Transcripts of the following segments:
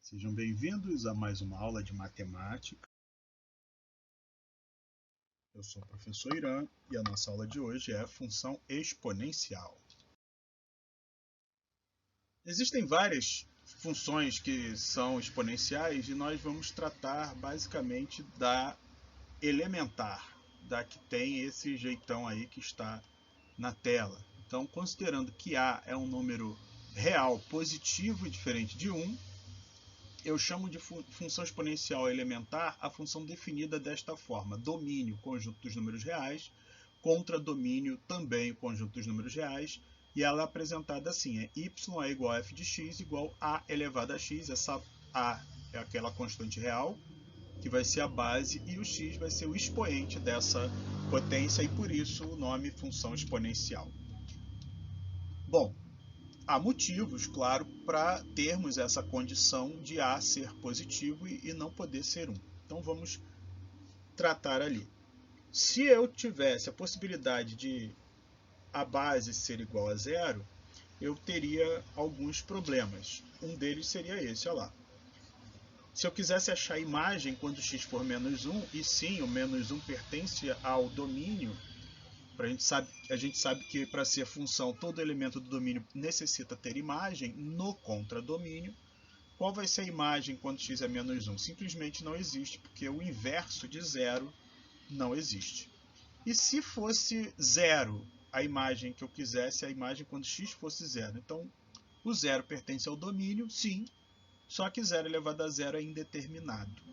Sejam bem-vindos a mais uma aula de matemática. Eu sou o professor Irã e a nossa aula de hoje é função exponencial. Existem várias funções que são exponenciais e nós vamos tratar basicamente da elementar, da que tem esse jeitão aí que está na tela. Então, considerando que A é um número real positivo e diferente de 1, eu chamo de função exponencial elementar a função definida desta forma: domínio, conjunto dos números reais, contra domínio, também o conjunto dos números reais, e ela é apresentada assim: y é igual a f de x igual a elevado a x. Essa a é aquela constante real, que vai ser a base, e o x vai ser o expoente dessa potência, e por isso o nome função exponencial. Bom, há motivos, claro, para termos essa condição de A ser positivo e não poder ser 1. Então vamos tratar ali. Se eu tivesse a possibilidade de a base ser igual a zero, eu teria alguns problemas. Um deles seria esse, olha lá. Se eu quisesse achar a imagem quando x for menos 1, e sim, o menos 1 pertence ao domínio, a gente sabe que para ser função, todo elemento do domínio necessita ter imagem no contradomínio. Qual vai ser a imagem quando x é menos 1? Simplesmente não existe, porque o inverso de zero não existe. E se fosse zero, a imagem que eu quisesse, a imagem quando x fosse zero. Então, o zero pertence ao domínio, sim, só que zero elevado a zero é indeterminado.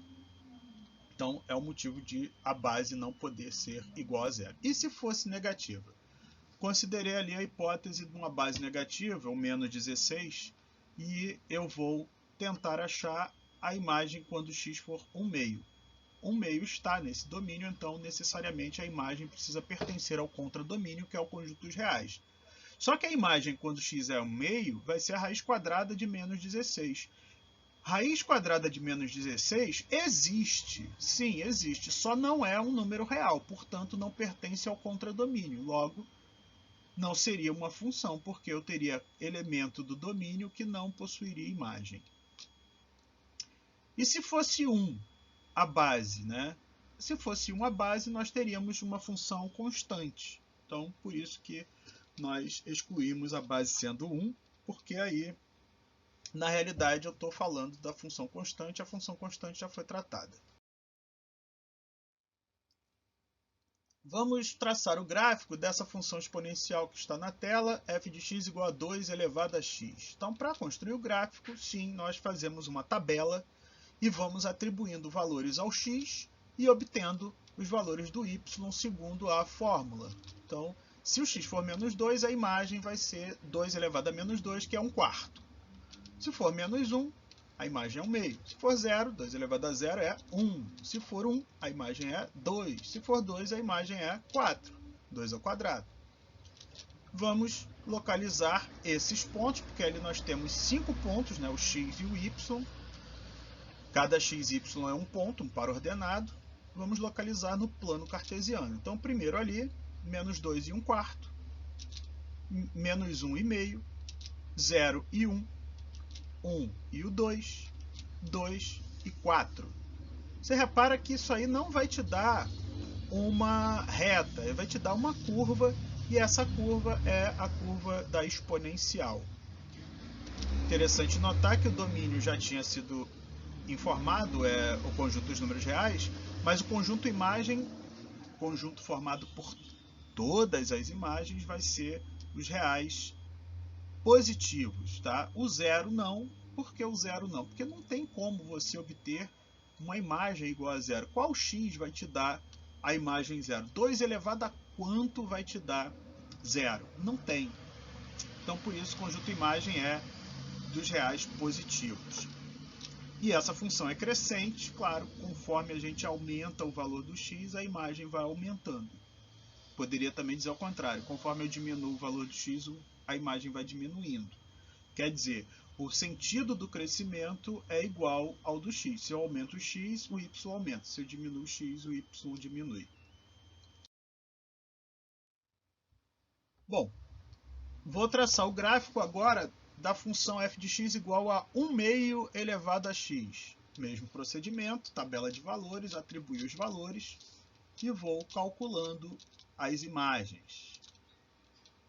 Então, é o motivo de a base não poder ser igual a zero. E se fosse negativa? Considerei ali a hipótese de uma base negativa, ou menos 16, e eu vou tentar achar a imagem quando x for 1 meio. 1 meio está nesse domínio, então necessariamente a imagem precisa pertencer ao contradomínio, que é o conjunto dos reais. Só que a imagem quando x é 1 meio vai ser a raiz quadrada de menos 16. Raiz quadrada de menos 16 existe, sim, existe, só não é um número real, portanto não pertence ao contradomínio. Logo, não seria uma função, porque eu teria elemento do domínio que não possuiria imagem. E se fosse 1 a base, né? Se fosse 1 a base, nós teríamos uma função constante. Então, por isso que nós excluímos a base sendo 1, porque aí, na realidade, eu estou falando da função constante, a função constante já foi tratada. Vamos traçar o gráfico dessa função exponencial que está na tela, f de x igual a 2 elevado a x. Então, para construir o gráfico, sim, nós fazemos uma tabela e vamos atribuindo valores ao x e obtendo os valores do y segundo a fórmula. Então, se o x for menos 2, a imagem vai ser 2 elevado a menos 2, que é 1/4. Se for menos 1, a imagem é 1 meio. Se for 0, 2 elevado a 0 é 1. Se for 1, a imagem é 2. Se for 2, a imagem é 4. 2 ao quadrado. Vamos localizar esses pontos, porque ali nós temos 5 pontos, né, o x e o y. Cada x e y é um ponto, um par ordenado. Vamos localizar no plano cartesiano. Então, primeiro ali, menos 2 e 1/4, menos 1 e meio, 0 e 1, 1 e o 2, 2 e 4. Você repara que isso aí não vai te dar uma reta, ele vai te dar uma curva, e essa curva é a curva da exponencial. Interessante notar que o domínio já tinha sido informado, é o conjunto dos números reais, mas o conjunto imagem, conjunto formado por todas as imagens, vai ser os reais positivos, tá? O zero não. Por que o zero não? Porque não tem como você obter uma imagem igual a zero. Qual x vai te dar a imagem zero? 2 elevado a quanto vai te dar zero? Não tem. Então, por isso, o conjunto imagem é dos reais positivos. E essa função é crescente, claro, conforme a gente aumenta o valor do x, a imagem vai aumentando. Poderia também dizer ao contrário, conforme eu diminuo o valor do x, a imagem vai diminuindo. Quer dizer, o sentido do crescimento é igual ao do x. Se eu aumento o x, o y aumenta. Se eu diminuo o x, o y diminui. Bom, vou traçar o gráfico agora da função f de x igual a 1 meio elevado a x. Mesmo procedimento, tabela de valores, atribuir os valores e vou calculando as imagens.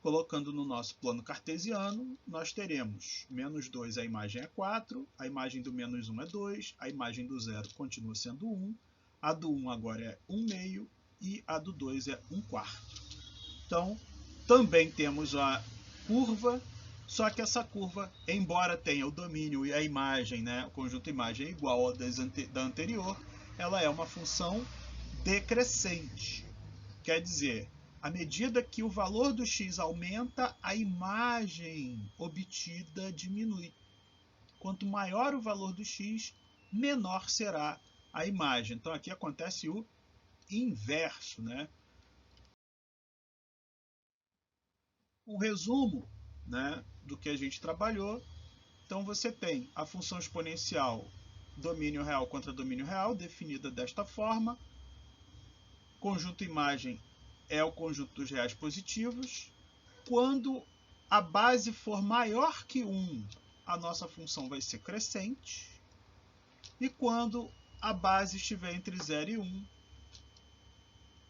Colocando no nosso plano cartesiano, nós teremos menos 2, a imagem é 4, a imagem do menos 1 é 2, a imagem do 0 continua sendo 1, a do 1 agora é 1 meio e a do 2 é 1 quarto. Então, também temos a curva, só que essa curva, embora tenha o domínio e a imagem, né, o conjunto imagem igual ao da anterior, ela é uma função decrescente. Quer dizer, à medida que o valor do x aumenta, a imagem obtida diminui. Quanto maior o valor do x, menor será a imagem. Então aqui acontece o inverso, né? Um resumo, né, do que a gente trabalhou. Então você tem a função exponencial domínio real contra domínio real, definida desta forma. Conjunto imagem é o conjunto dos reais positivos. Quando a base for maior que 1, a nossa função vai ser crescente. E quando a base estiver entre 0 e 1,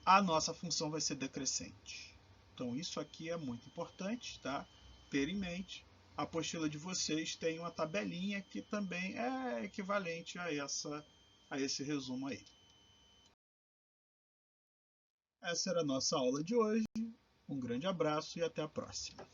a nossa função vai ser decrescente. Então isso aqui é muito importante, tá? Ter em mente. A apostila de vocês tem uma tabelinha que também é equivalente a esse resumo aí. Essa era a nossa aula de hoje. Um grande abraço e até a próxima.